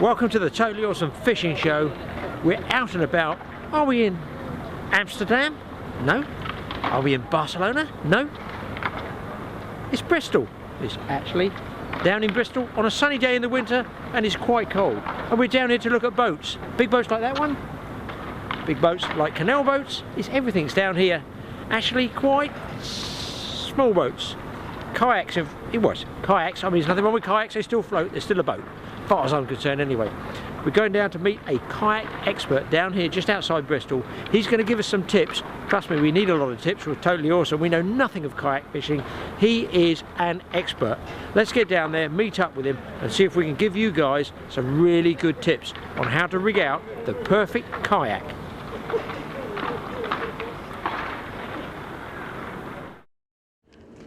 Welcome to the Totally Awesome Fishing Show. We're out and about. Are we in Amsterdam? No. Are we in Barcelona? No. It's Bristol. It's actually down in Bristol on a sunny day in the winter, and it's quite cold. And we're down here to look at boats. Big boats like that one. Big boats like canal boats. Everything's down here. Actually quite small boats. Kayaks, kayaks. I mean, there's nothing wrong with kayaks, they still float, they're still a boat. As far as I'm concerned anyway. We're going down to meet a kayak expert down here just outside Bristol. He's going to give us some tips. Trust me, we need a lot of tips. We're totally awesome. We know nothing of kayak fishing. He is an expert. Let's get down there, meet up with him, and see if we can give you guys some really good tips on how to rig out the perfect kayak.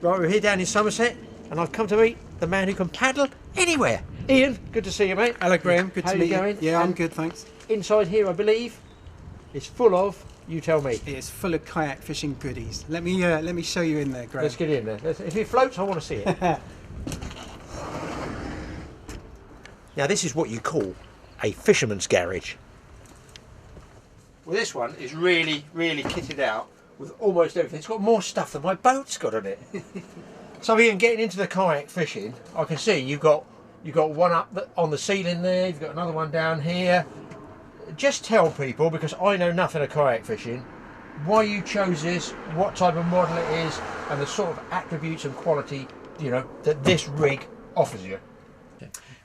Right, we're here down in Somerset, and I've come to meet the man who can paddle anywhere. Ian, good to see you, mate. Hello, Graham. Good to meet you. Yeah, I'm good, thanks. Inside here, I believe, is full of, you tell me. It's full of kayak fishing goodies. Let me show you in there, Graham. Let's get in there. If it floats, I want to see it. Now, this is what you call a fisherman's garage. Well, this one is really, really kitted out with almost everything. It's got more stuff than my boat's got on it. So, Ian, getting into the kayak fishing, I can see you've got one up on the ceiling there, you've got another one down here. Just tell people, because I know nothing of kayak fishing, why you chose this, what type of model it is, and the sort of attributes and quality, you know, that this rig offers you.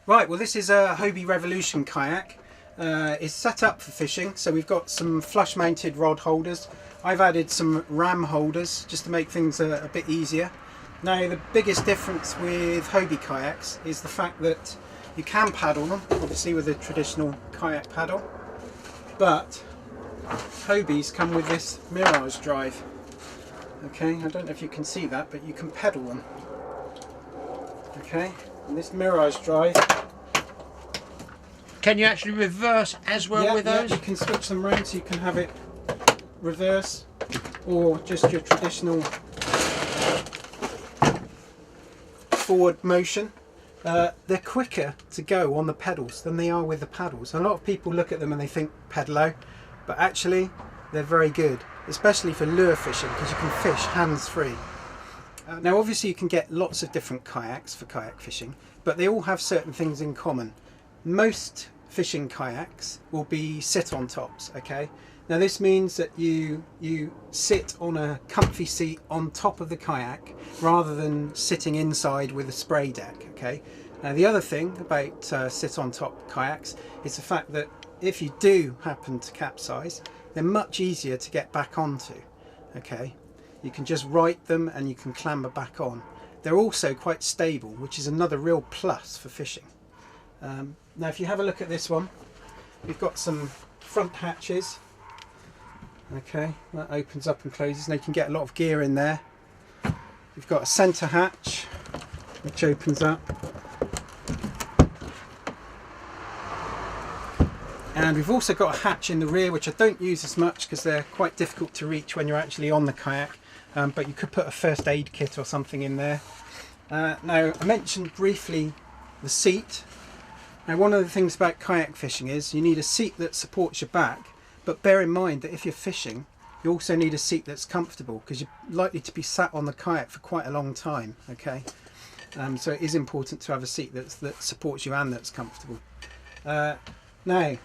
Right, well, this is a Hobie Revolution kayak. It's set up for fishing, so we've got some flush mounted rod holders. I've added some ram holders just to make things a bit easier. Now, the biggest difference with Hobie kayaks is the fact that you can paddle them, obviously with a traditional kayak paddle, but Hobies come with this Mirage drive. Okay, I don't know if you can see that, but you can pedal them. Okay, and this Mirage drive. Can you actually reverse as well with those? Yeah, you can switch them around so you can have it reverse or just your traditional forward motion. They're quicker to go on the pedals than they are with the paddles. A lot of people look at them and they think pedalo, but actually they're very good, especially for lure fishing, because you can fish hands-free. Now, obviously you can get lots of different kayaks for kayak fishing, but they all have certain things in common. Most fishing kayaks will be sit-on tops. Okay, now this means that you sit on a comfy seat on top of the kayak rather than sitting inside with a spray deck. Okay, now the other thing about sit-on top kayaks is the fact that if you do happen to capsize, they're much easier to get back onto. Okay, you can just right them and you can clamber back on. They're also quite stable, which is another real plus for fishing. Now, if you have a look at this one, we've got some front hatches. Okay, that opens up and closes. Now you can get a lot of gear in there. We've got a centre hatch which opens up, and we've also got a hatch in the rear which I don't use as much because they're quite difficult to reach when you're actually on the kayak, but you could put a first aid kit or something in there. Now, I mentioned briefly the seat. Now, one of the things about kayak fishing is you need a seat that supports your back, but bear in mind that if you're fishing, you also need a seat that's comfortable, because you're likely to be sat on the kayak for quite a long time. Okay, so it is important to have a seat that supports you and that's comfortable. Now,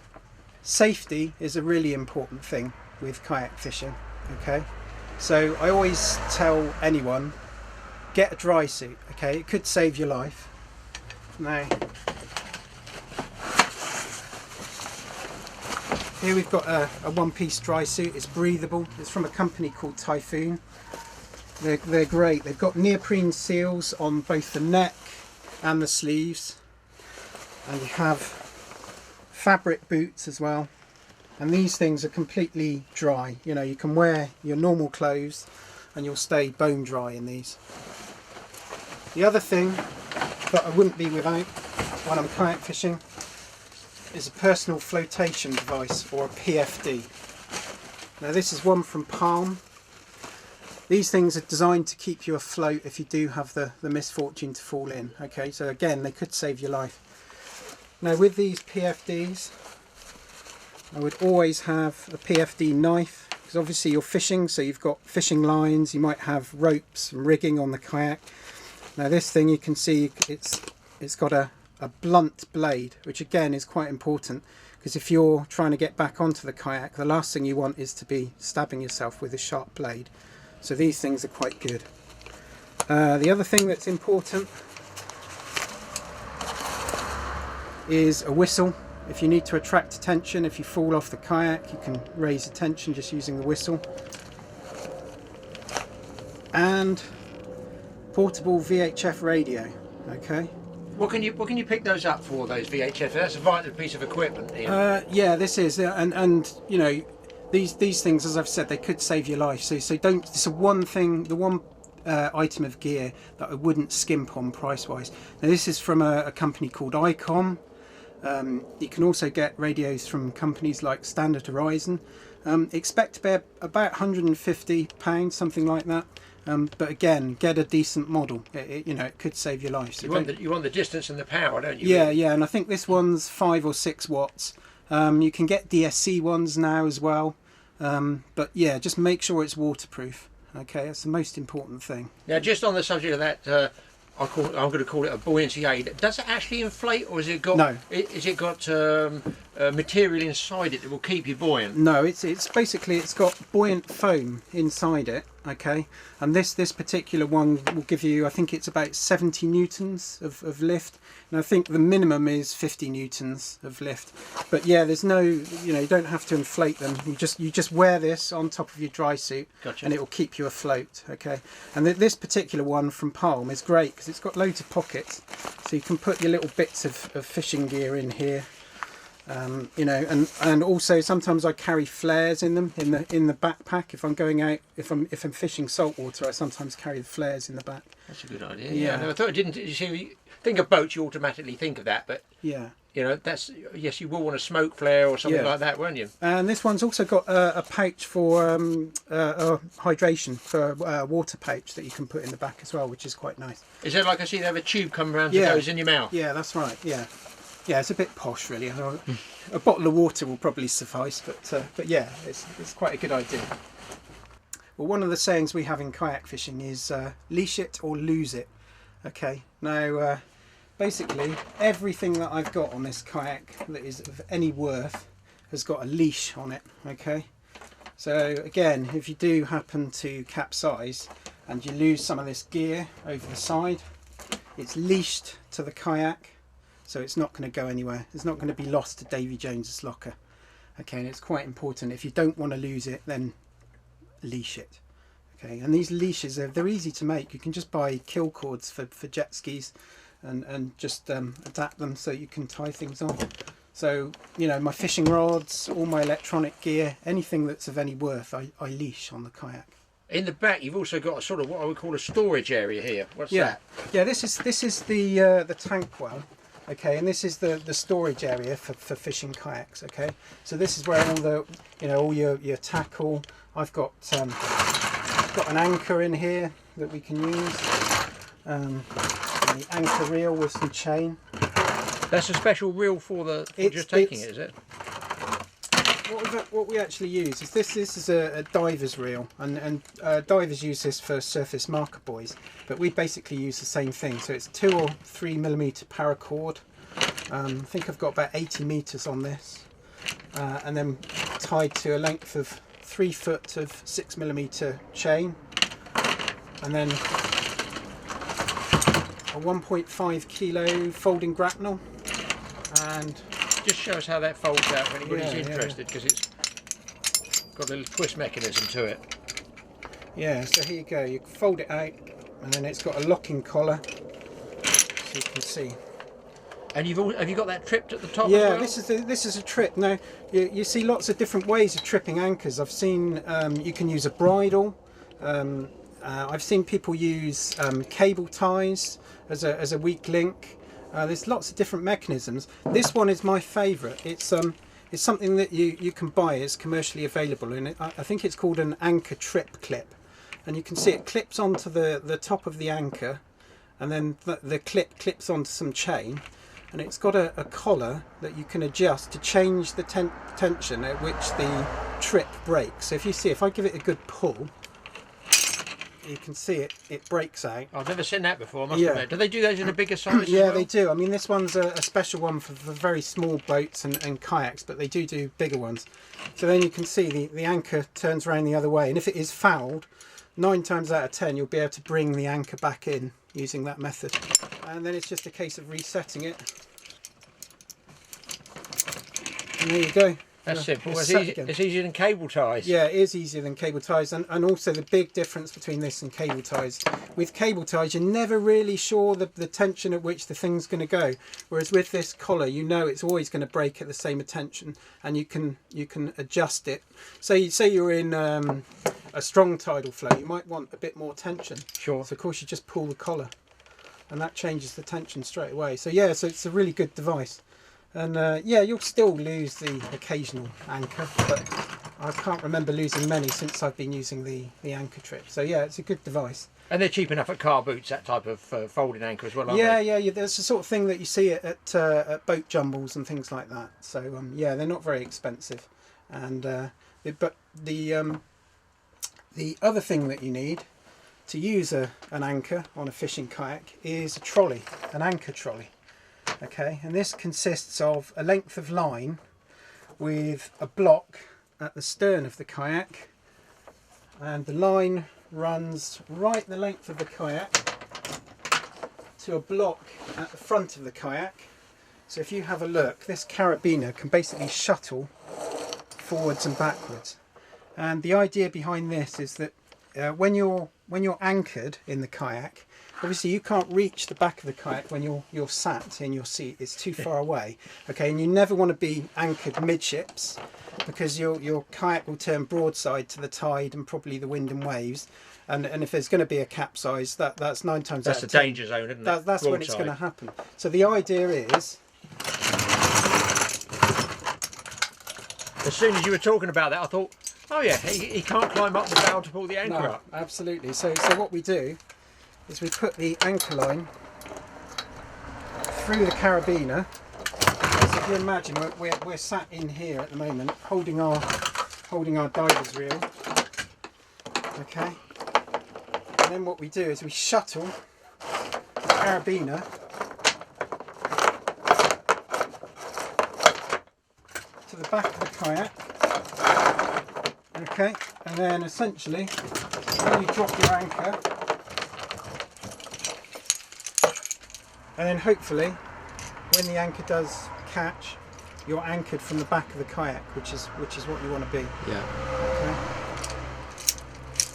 safety is a really important thing with kayak fishing. Okay, so I always tell anyone, get a dry suit. Okay, it could save your life. Now, here we've got a one-piece dry suit. It's breathable. It's from a company called Typhoon. They're great. They've got neoprene seals on both the neck and the sleeves, and you have fabric boots as well. And these things are completely dry. You know, you can wear your normal clothes and you'll stay bone dry in these. The other thing that I wouldn't be without when I'm kayak fishing is a personal flotation device, or a PFD. Now, this is one from Palm. These things are designed to keep you afloat if you do have the misfortune to fall in. Okay, so again, they could save your life. Now with these PFDs, I would always have a PFD knife, because obviously you're fishing, so you've got fishing lines, you might have ropes and rigging on the kayak. Now this thing, you can see it's got a blunt blade, which again is quite important, because if you're trying to get back onto the kayak, the last thing you want is to be stabbing yourself with a sharp blade. So these things are quite good. The other thing that's important is a whistle. If you need to attract attention, if you fall off the kayak, you can raise attention just using the whistle. And portable VHF radio. Okay. What can you pick those up for, those VHF? That's a vital piece of equipment here. Yeah, this is, and you know, these things, as I've said, they could save your life. So don't. It's the one item of gear that I wouldn't skimp on price wise. Now this is from a company called ICOM. You can also get radios from companies like Standard Horizon. Expect to be about £150, something like that. But again, get a decent model. It could save your life. So you want the distance and the power, don't you? Yeah, yeah. And I think this one's 5 or 6 watts. You can get DSC ones now as well. But yeah, just make sure it's waterproof. Okay, that's the most important thing. Now, just on the subject of that, I'm going to call it a buoyancy aid. Does it actually inflate, or has it got? No. Is it got material inside it that will keep you buoyant? No, it's basically, it's got buoyant foam inside it. Okay, and this particular one will give you, I think it's about 70 newtons of lift, and I think the minimum is 50 newtons of lift. But yeah, there's no, you don't have to inflate them. You just wear this on top of your dry suit. Gotcha. And it will keep you afloat. Okay, and this particular one from Palm is great because it's got loads of pockets, so you can put your little bits of fishing gear in here. And also sometimes I carry flares in them in the backpack if I'm going out, if I'm fishing saltwater. I sometimes carry the flares in the back. That's a good idea. Yeah. No, I thought you see, think of boats, you automatically think of that, but yeah, that's, yes, you will want a smoke flare or something like that, won't you? And this one's also got a pouch for hydration, for a water pouch that you can put in the back as well, which is quite nice. Is there, like I see, they have a tube come around that goes in your mouth? Yeah, that's right. Yeah. Yeah, it's a bit posh, really. A bottle of water will probably suffice, but yeah, it's quite a good idea. Well, one of the sayings we have in kayak fishing is leash it or lose it. Okay, now basically everything that I've got on this kayak that is of any worth has got a leash on it. Okay, so again, if you do happen to capsize and you lose some of this gear over the side, it's leashed to the kayak. So it's not going to go anywhere. It's not going to be lost to Davy Jones's locker. Okay, and it's quite important. If you don't want to lose it, then leash it. Okay, and these leashes, they're easy to make. You can just buy kill cords for jet skis and just adapt them so you can tie things on. So, my fishing rods, all my electronic gear, anything that's of any worth, I leash on the kayak. In the back, you've also got a sort of what I would call a storage area here. What's that? Yeah, this is the tank well. Okay, and this is the storage area for fishing kayaks. Okay, so this is where all the all your tackle. I've got an anchor in here that we can use. The anchor reel with some chain. That's a special reel for just taking it, is it? What we actually use is this is a diver's reel, and divers use this for surface marker buoys, but we basically use the same thing. So it's 2 or 3 millimeter paracord. I think I've got about 80 meters on this, and then tied to a length of 3 foot of 6 millimeter chain, and then a 1.5 kilo folding grapnel. And just show us how that folds out for anybody's interested, because it's got a little twist mechanism to it. Yeah, so here you go. You fold it out, and then it's got a locking collar, so you can see. And have you got that tripped at the top? Yeah, as well? this is a trip. Now you see lots of different ways of tripping anchors. I've seen you can use a bridle. I've seen people use cable ties as a weak link. There's lots of different mechanisms. This one is my favourite. It's something that you can buy. It's commercially available, and I think it's called an anchor trip clip. And you can see it clips onto the top of the anchor, and then the clip clips onto some chain. and it's got a collar that you can adjust to change the tension at which the trip breaks. So if you see, if I give it a good pull, you can see it breaks out. I've never seen that before, I must admit. Do they do those in a bigger size? Yeah, they do. I mean, this one's a special one for very small boats and kayaks, but they do bigger ones. So then you can see the anchor turns around the other way, and if it is fouled, 9 times out of 10 you'll be able to bring the anchor back in using that method. And then it's just a case of resetting it. And there you go. That's simple. It's easier than cable ties. Yeah, it is easier than cable ties, and also the big difference between this and cable ties. With cable ties, you're never really sure the tension at which the thing's going to go. Whereas with this collar, you know it's always going to break at the same tension, and you can adjust it. Say you're in a strong tidal flow, you might want a bit more tension. Sure. So of course you just pull the collar, and that changes the tension straight away. So yeah, so it's a really good device. And yeah, you'll still lose the occasional anchor, but I can't remember losing many since I've been using the anchor trip. So yeah, it's a good device. And they're cheap enough at car boots, that type of folding anchor as well, aren't they? Yeah, there's the sort of thing that you see at boat jumbles and things like that. So yeah, they're not very expensive. And but the other thing that you need to use an anchor on a fishing kayak is a trolley, an anchor trolley. Okay, and this consists of a length of line with a block at the stern of the kayak, and the line runs right the length of the kayak to a block at the front of the kayak. So if you have a look, this carabiner can basically shuttle forwards and backwards, and the idea behind this is that when you're anchored in the kayak, obviously you can't reach the back of the kayak when you're sat in your seat. It's too far away. Okay, and you never want to be anchored midships, because your kayak will turn broadside to the tide and probably the wind and waves. And if there's going to be a capsize, that's 9 times out of 10. That's the danger zone, isn't it? That's when it's going to happen. So the idea is, as soon as you were talking about that, I thought, oh yeah, he can't climb up the bow to pull the anchor up. Absolutely. So what we do is we put the anchor line through the carabiner. As if you imagine, we're sat in here at the moment, holding our diver's reel. Okay. And then what we do is we shuttle the carabiner to the back of the kayak. Okay, and then essentially when you drop your anchor, and then hopefully when the anchor does catch, you're anchored from the back of the kayak, which is what you want to be. Yeah. Okay.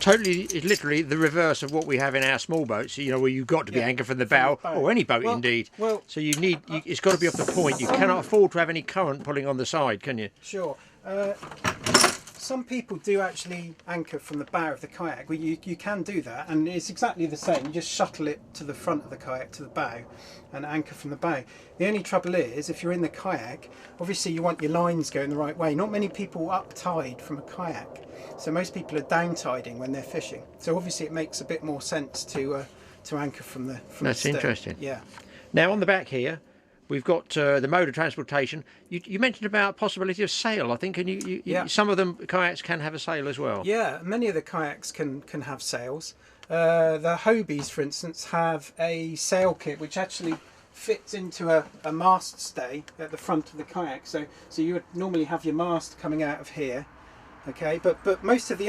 Totally, it's literally the reverse of what we have in our small boats. You know, where you've got to be anchored from the bow, or any boat indeed. Well, so it's got to be off the point. You cannot afford to have any current pulling on the side, can you? Sure. Some people do actually anchor from the bow of the kayak. Well, you can do that, and it's exactly the same. You just shuttle it to the front of the kayak, to the bow, and anchor from the bow. The only trouble is, if you're in the kayak, obviously you want your lines going the right way. Not many people up tide from a kayak, so most people are down tiding when they're fishing. So obviously it makes a bit more sense to anchor from the That's the stern. Interesting. Yeah. Now on the back here, we've got the mode of transportation. You mentioned about possibility of sail, I think, and some of them kayaks can have a sail as well. Yeah, many of the kayaks can have sails. The Hobies, for instance, have a sail kit which actually fits into a mast stay at the front of the kayak. So you would normally have your mast coming out of here. Okay, but most of the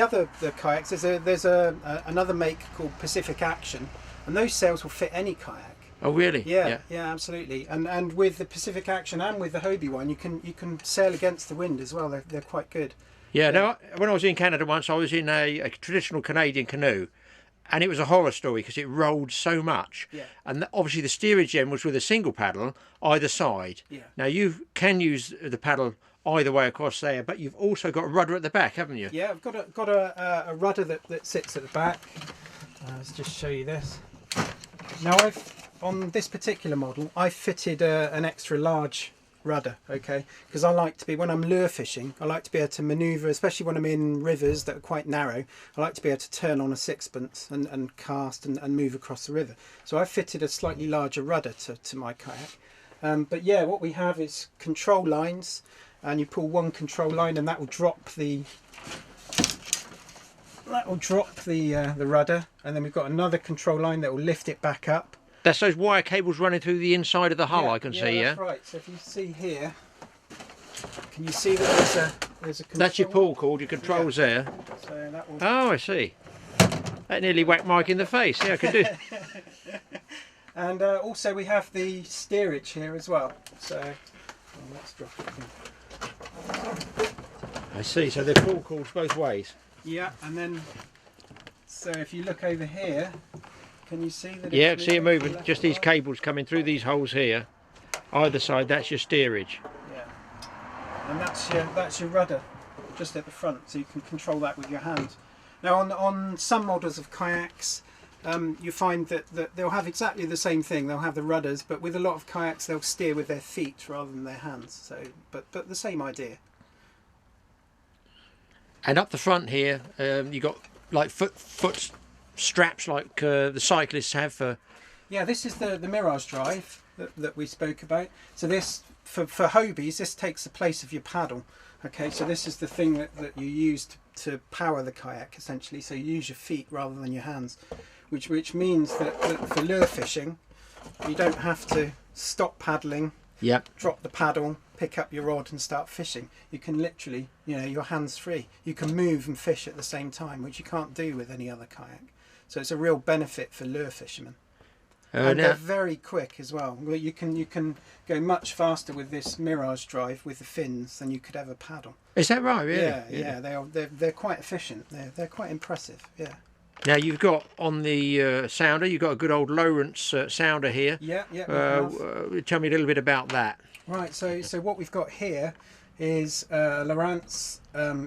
kayaks, there's another make called Pacific Action, and those sails will fit any kayak. Oh really? Yeah, absolutely. And with the Pacific Action and with the Hobie one, you can sail against the wind as well. They're quite good. Yeah. Now, when I was in Canada once, I was in a traditional Canadian canoe, and it was a horror story because it rolled so much. Yeah. And obviously the steerage end was with a single paddle either side. Yeah. Now you can use the paddle either way across there, but you've also got a rudder at the back, haven't you? Yeah, I've got a rudder that sits at the back. Let's just show you this. Now on this particular model, I fitted an extra large rudder, okay, because I like to be, when I'm lure fishing, I like to be able to manoeuvre, especially when I'm in rivers that are quite narrow. I like to be able to turn on a sixpence and cast and move across the river. So I fitted a slightly larger rudder to my kayak. But yeah, what we have is control lines, and you pull one control line and that will drop the rudder, and then we've got another control line that will lift it back up. That's those wire cables running through the inside of the hull, I can see, yeah? That's right. So if you see here, can you see that there's a control? That's your pull cord, your controls there. So that will... Oh, I see. That nearly whacked Mike in the face. Yeah, I could do. And also we have the steerage here as well. So let's drop it. I see. So they're pull cords both ways. Yeah, and then so if you look over here, can you see that? Yeah, see it moving. Just these cables coming through these holes here. Either side, that's your steerage. Yeah, and that's your rudder, just at the front, so you can control that with your hand. Now, on some models of kayaks, you find that they'll have exactly the same thing. They'll have the rudders, but with a lot of kayaks, they'll steer with their feet rather than their hands. So, but the same idea. And up the front here, you got like foot straps like the cyclists have for... Yeah, this is the Mirage drive that we spoke about. So this, for Hobies, this takes the place of your paddle. Okay, so this is the thing that you use to power the kayak, essentially. So you use your feet rather than your hands, which means that for lure fishing, you don't have to stop paddling, drop the paddle, pick up your rod and start fishing. You can literally, your hands free. You can move and fish at the same time, which you can't do with any other kayak. So it's a real benefit for lure fishermen. And they're very quick as well. You can go much faster with this Mirage drive with the fins than you could ever paddle. Is that right? Really? Yeah. They're quite efficient. They're quite impressive. Yeah. Now you've got on the sounder, you've got a good old Lowrance sounder here. Yeah. Tell me a little bit about that. Right. So what we've got here is Lowrance.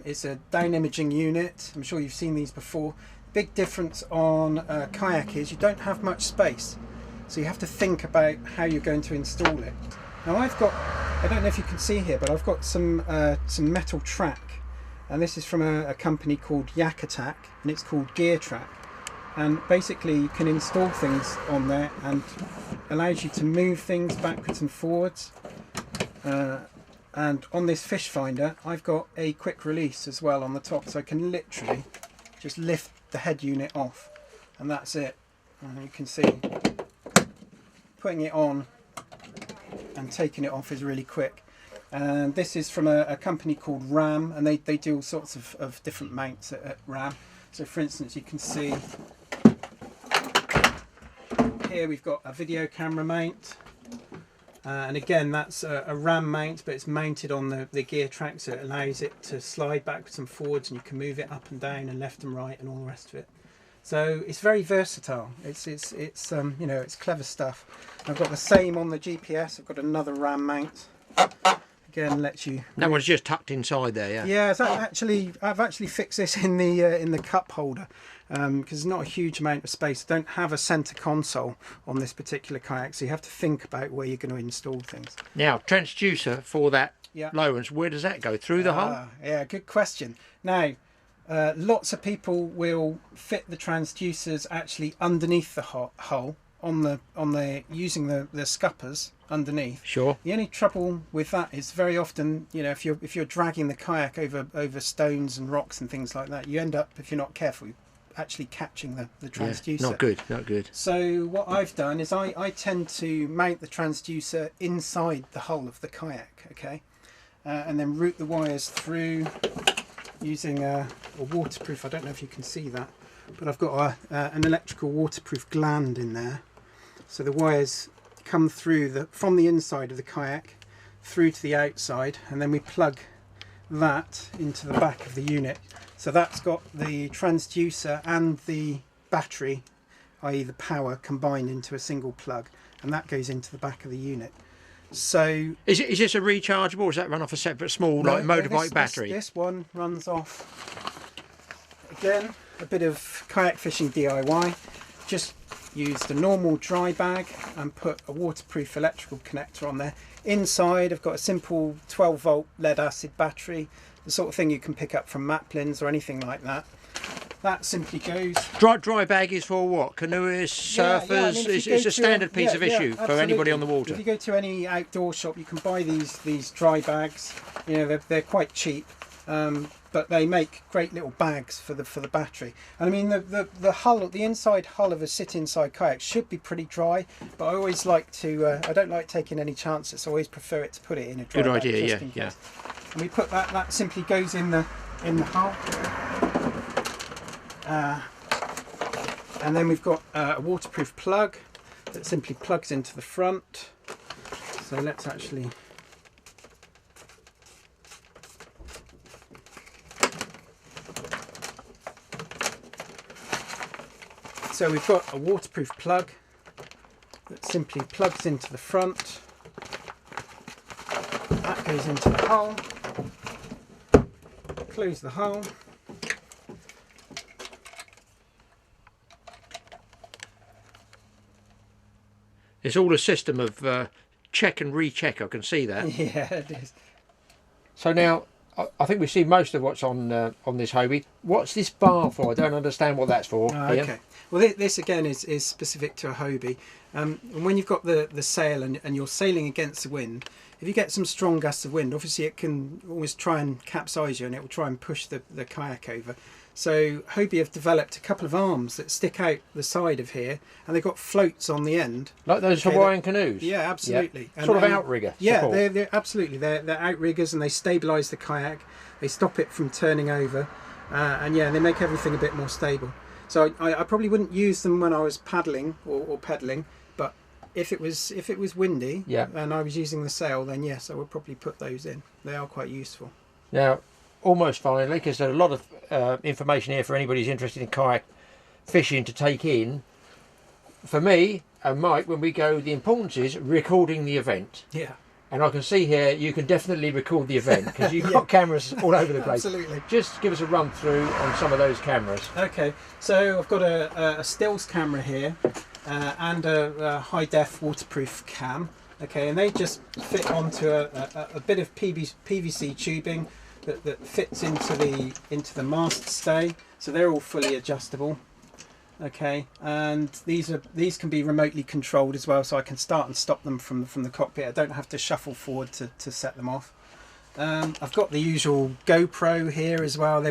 It's a down imaging unit. I'm sure you've seen these before. Big difference on kayak is you don't have much space. So you have to think about how you're going to install it. Now I don't know if you can see here, but I've got some metal track, and this is from a company called Yak Attack, and it's called Gear Track. And basically you can install things on there and allows you to move things backwards and forwards. And on this fish finder, I've got a quick release as well on the top, so I can literally just lift the head unit off, and that's it. And you can see putting it on and taking it off is really quick. And this is from a company called RAM, and they do all sorts of different mounts at RAM. So for instance, you can see here we've got a video camera mount, and again that's a RAM mount, but it's mounted on the gear track, so it allows it to slide backwards and forwards, and you can move it up and down and left and right and all the rest of it. So it's very versatile. It's clever stuff. I've got the same on the GPS. I've got another RAM mount. Again, lets you. That one's just tucked inside there, yeah. Yeah, so I've actually fixed this in the cup holder because there's not a huge amount of space. I don't have a centre console on this particular kayak, so you have to think about where you're going to install things. Now, transducer for that Lowrance, where does that go? Through the hull? Yeah, good question. Now, lots of people will fit the transducers actually underneath the hull using the scuppers underneath. Sure. The only trouble with that is very often, if you're dragging the kayak over stones and rocks and things like that, you end up, if you're not careful, actually catching the transducer. Yeah, not good. So what I've done is I tend to mount the transducer inside the hull of the kayak, okay, and then route the wires through using a waterproof. I don't know if you can see that, but I've got an electrical waterproof gland in there, so the wires come through from the inside of the kayak through to the outside, and then we plug that into the back of the unit. So that's got the transducer and the battery, i.e. the power, combined into a single plug, and that goes into the back of the unit. So is this a rechargeable, or does that run off a separate small motorbike battery? This one runs off, again, a bit of kayak fishing DIY. Just used a normal dry bag and put a waterproof electrical connector on there. Inside I've got a simple 12 volt lead acid battery, the sort of thing you can pick up from Maplins or anything like that. that simply goes. Dry bag is for what? Canoeists, surfers? Yeah, I mean, it's a standard piece of issue for anybody on the water. If you go to any outdoor shop, you can buy these dry bags. You know, they're quite cheap, but they make great little bags for the battery. And I mean, the inside hull of a sit-inside kayak should be pretty dry, but I always like to. I don't like taking any chances. I always prefer it to put it in a dry bag. Good idea, yeah. And we put that simply goes in the hull. And then we've got a waterproof plug that simply plugs into the front. So let's actually so we've got a waterproof plug that simply plugs into the front. That goes into the hull. Close the hull. It's all a system of check and recheck. I can see that. Yeah, it is. So now, I think we see most of what's on this Hobie. What's this bar for? I don't understand what that's for. Okay. Well, this again is specific to a Hobie. And when you've got the sail and you're sailing against the wind, if you get some strong gusts of wind, obviously it can always try and capsize you, and it will try and push the kayak over. So Hobie have developed a couple of arms that stick out the side of here, and they've got floats on the end. Like those Hawaiian canoes? Yeah, absolutely. Yeah. Sort of outrigger Yeah, support. they're absolutely. They're outriggers, and they stabilise the kayak. They stop it from turning over, and yeah, they make everything a bit more stable. So I probably wouldn't use them when I was paddling or pedaling, but if it was windy and I was using the sail, then yes, I would probably put those in. They are quite useful. Now, almost finally, because there's a lot of information here for anybody who's interested in kayak fishing to take in. For me and Mike, when we go, the importance is recording the event. Yeah. And I can see here you can definitely record the event because you've got cameras all over the place. Absolutely. Just give us a run through on some of those cameras. Okay, so I've got a stills camera here and a high def waterproof cam. Okay, and they just fit onto a bit of PVC tubing that fits into the mast stay, so they're all fully adjustable. Okay, and these can be remotely controlled as well, so I can start and stop them from the cockpit. I don't have to shuffle forward to set them off. I've got the usual GoPro here as well. They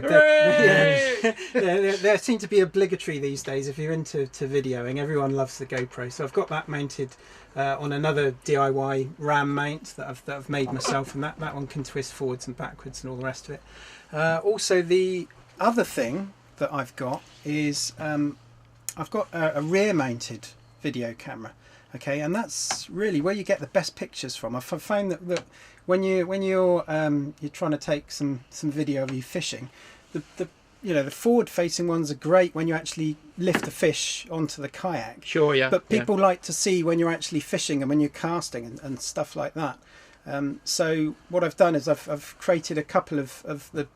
seem to be obligatory these days if you're into videoing. Everyone loves the GoPro, so I've got that mounted on another DIY ram mount that I've made myself, and that one can twist forwards and backwards and all the rest of it. Also, the other thing that I've got is I've got a rear mounted video camera. Okay, and that's really where you get the best pictures from. I've found that when you're trying to take some video of you fishing, the forward facing ones are great when you actually lift the fish onto the kayak. Sure, yeah. But people like to see when you're actually fishing and when you're casting and stuff like that. So what I've done is I've created a couple of the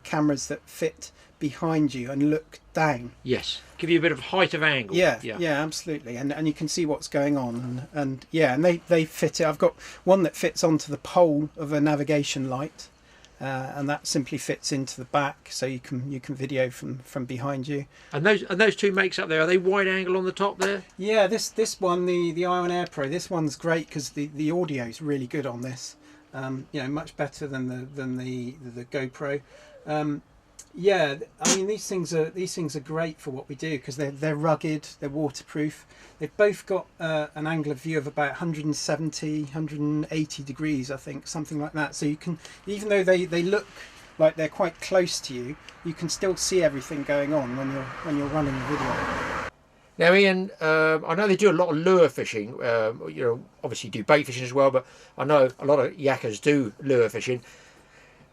cameras that fit behind you and look down. Yes, give you a bit of height of angle. Yeah, absolutely, and you can see what's going on, and they fit it. I've got one that fits onto the pole of a navigation light, and that simply fits into the back, so you can video from behind you. And those two makes up there, are they wide angle on the top there? Yeah, this one, the Ion Air Pro, this one's great because the audio is really good on this. Much better than the GoPro. Yeah, I mean these things are great for what we do because they're rugged, they're waterproof. They've both got an angle of view of about 170, 180 degrees, I think, something like that. So you can, even though they look like they're quite close to you, you can still see everything going on when you're running the video. Now, Ian, I know they do a lot of lure fishing. Obviously do bait fishing as well, but I know a lot of yakkers do lure fishing.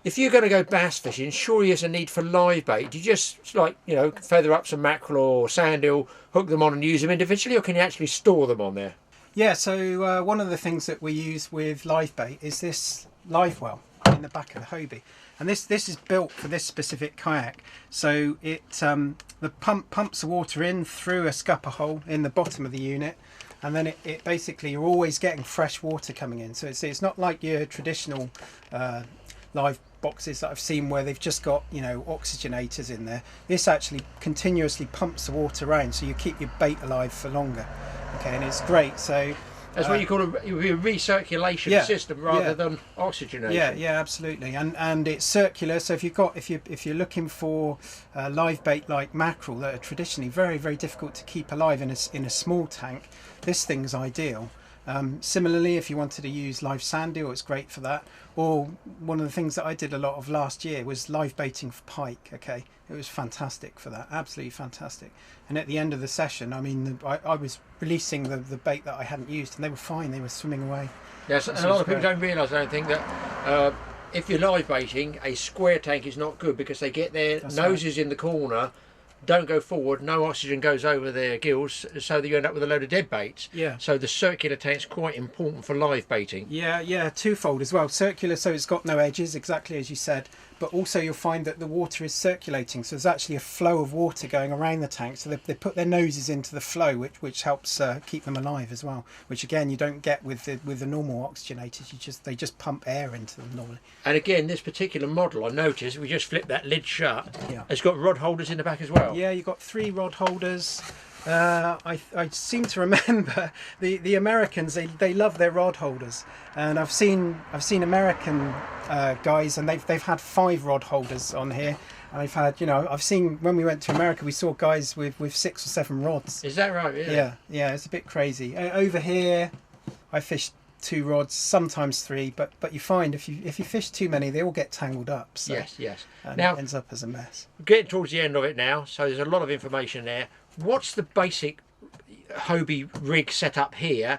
If you're going to go bass fishing, surely there's a need for live bait. Do you just feather up some mackerel or sandeel, hook them on and use them individually, or can you actually store them on there? Yeah, so one of the things that we use with live bait is this live well in the back of the Hobie. And this is built for this specific kayak. So it the pumps the water in through a scupper hole in the bottom of the unit, and then it basically, you're always getting fresh water coming in. So it's not like your traditional live boxes that I've seen where they've just got, you know, oxygenators in there. This actually continuously pumps the water around, so you keep your bait alive for longer. Okay, and it's great. So that's what you call a recirculation system rather than oxygenation. Yeah, absolutely. And it's circular. So if you're looking for live bait like mackerel that are traditionally very, very difficult to keep alive in a small tank, this thing's ideal. Similarly, if you wanted to use live sand eel, it's great for that. Or one of the things that I did a lot of last year was live baiting for pike. Okay, it was fantastic for that, absolutely fantastic. And at the end of the session, I mean, I was releasing the bait that I hadn't used, and they were fine. They were swimming away. Yes, and a lot of people don't realise, I don't think, that if you're live baiting, a square tank is not good because they get their noses in the corner, don't go forward, no oxygen goes over their gills, so that you end up with a load of dead baits. Yeah. So the circular tank's quite important for live baiting. Yeah, twofold as well. Circular, so it's got no edges, exactly as you said, but also you'll find that the water is circulating, so there's actually a flow of water going around the tank, so they put their noses into the flow, which helps keep them alive as well, which again you don't get with the normal oxygenators. They just pump air into them normally. And again, this particular model, I noticed, we just flip that lid shut, yeah, it's got rod holders in the back as well. Yeah, you've got 3 rod holders. I seem to remember the Americans, they love their rod holders, and I've seen American guys, and they've had 5 rod holders on here, and I've had, you know, I've seen when we went to America, we saw guys with 6 or 7 rods. Is that right? Really? Yeah, it's a bit crazy. Over here, I fished 2 rods, sometimes 3, but you find if you fish too many, they all get tangled up. So, yes. And now it ends up as a mess. We're getting towards the end of it now, so there's a lot of information there. What's the basic Hobie rig set up here,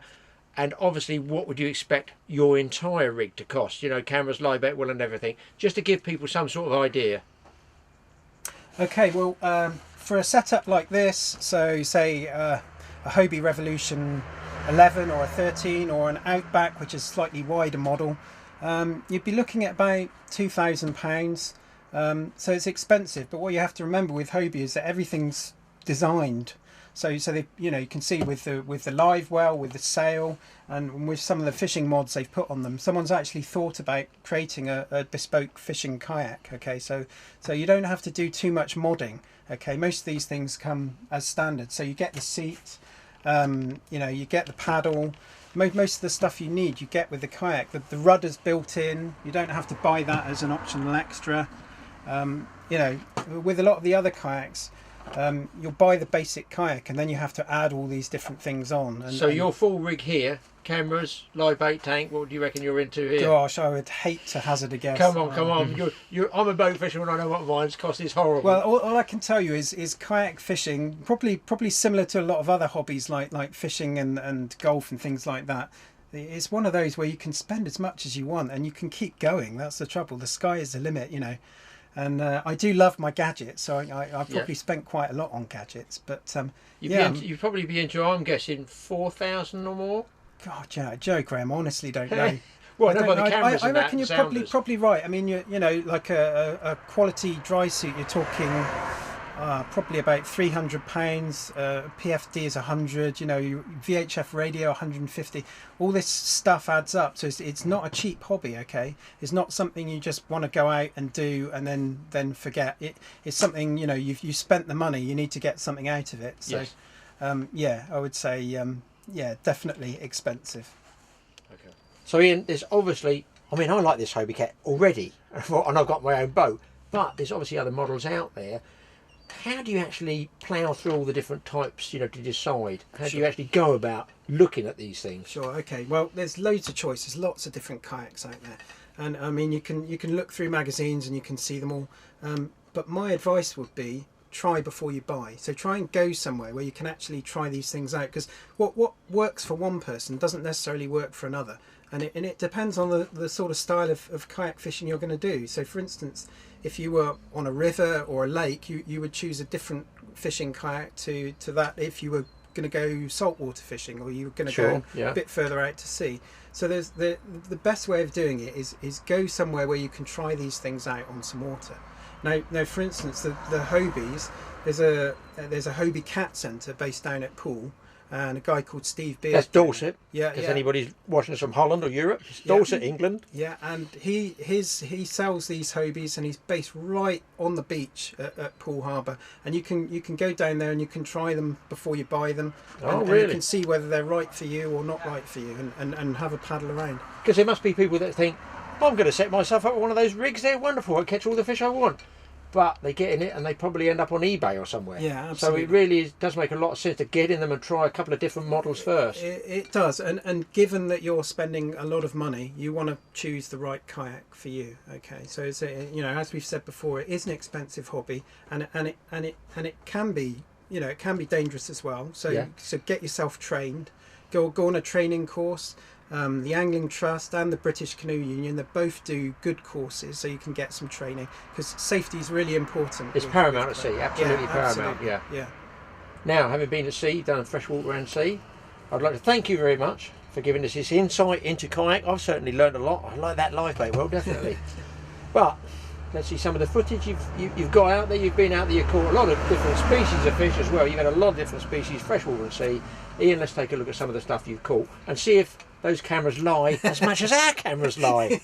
and obviously what would you expect your entire rig to cost? You know, cameras, live bait, well, and everything, just to give people some sort of idea. Okay, well, for a setup like this, so say a Hobie Revolution 11 or a 13 or an Outback, which is a slightly wider model, you'd be looking at about £2,000. So it's expensive, but what you have to remember with Hobie is that everything's designed. So they, you know, you can see with the live well, with the sail, and with some of the fishing mods they've put on them, someone's actually thought about creating a bespoke fishing kayak. Okay, so you don't have to do too much modding. Okay, most of these things come as standard. So you get the seat, you know, you get the paddle. Most of the stuff you need you get with the kayak. The rudder's built in. You don't have to buy that as an optional extra. You know, with a lot of the other kayaks, you'll buy the basic kayak and then you have to add all these different things on. And, so your full rig here, cameras, live bait tank, what do you reckon you're into here? Gosh, I would hate to hazard a guess. Come on. I'm a boat fisherman, I know what mine's cost. It's horrible. Well, all I can tell you is kayak fishing, probably similar to a lot of other hobbies like fishing and golf and things like that. It's one of those where you can spend as much as you want and you can keep going. That's the trouble. The sky is the limit, you know. And I do love my gadgets, so I've probably spent quite a lot on gadgets. But you'd probably be into, I'm guessing, 4,000 or more. God, Joe Graham, honestly don't know. Well, I know by the cameras I and reckon that, you're probably right. I mean, you know, like a quality dry suit, you're talking probably about £300. PFD is 100. You know, VHF radio 150. All this stuff adds up, so it's not a cheap hobby. Okay, it's not something you just want to go out and do and then forget. It's something, you know, you spent the money, you need to get something out of it. So yes. I would say definitely expensive. Okay. So Ian, there's obviously, I mean, I like this Hobie cat already, and I've got my own boat, but there's obviously other models out there. How do you actually plough through all the different types, you know, to decide? How do you actually go about looking at these things? Sure, okay. Well, there's loads of choices, lots of different kayaks out there. And I mean, you can look through magazines and you can see them all. But my advice would be try before you buy. So try and go somewhere where you can actually try these things out, because what works for one person doesn't necessarily work for another. And it depends on the sort of style of kayak fishing you're going to do. So for instance, if you were on a river or a lake, you would choose a different fishing kayak to that if you were going to go saltwater fishing, or you were going to go a bit further out to sea. So there's the best way of doing it is go somewhere where you can try these things out on some water. Now for instance, the Hobies, there's a Hobie Cat Centre based down at Poole, and a guy called Steve Beard. That's Dorset. Yeah, If yeah. anybody's watching us from Holland or Europe, it's Dorset, England. Yeah, and he sells these Hobies, and he's based right on the beach at Poole Harbour, and you can go down there and you can try them before you buy them. Oh, and really? you can see whether they're right for you or not right for you, and have a paddle around. Because there must be people that think, I'm going to set myself up with one of those rigs. They're wonderful. I catch all the fish I want. But they get in it and they probably end up on eBay or somewhere. Yeah, absolutely. So it really does make a lot of sense to get in them and try a couple of different models first. It does, and given that you're spending a lot of money, you want to choose the right kayak for you. Okay, so it's as we've said before, it is an expensive hobby, and it can be it can be dangerous as well. So so get yourself trained, go on a training course. The Angling Trust and the British Canoe Union, they both do good courses, so you can get some training, because safety is really important. It's paramount at sea, absolutely paramount. Absolutely. Yeah. Now, having been at sea, done freshwater and sea, I'd like to thank you very much for giving us this insight into kayak. I've certainly learned a lot. I like that live bait, well, definitely. But let's see some of the footage you've got out there. You've been out there, you've caught a lot of different species of fish as well. You've had a lot of different species, freshwater and sea. Ian, let's take a look at some of the stuff you've caught and see if those cameras lie as much as our cameras lie.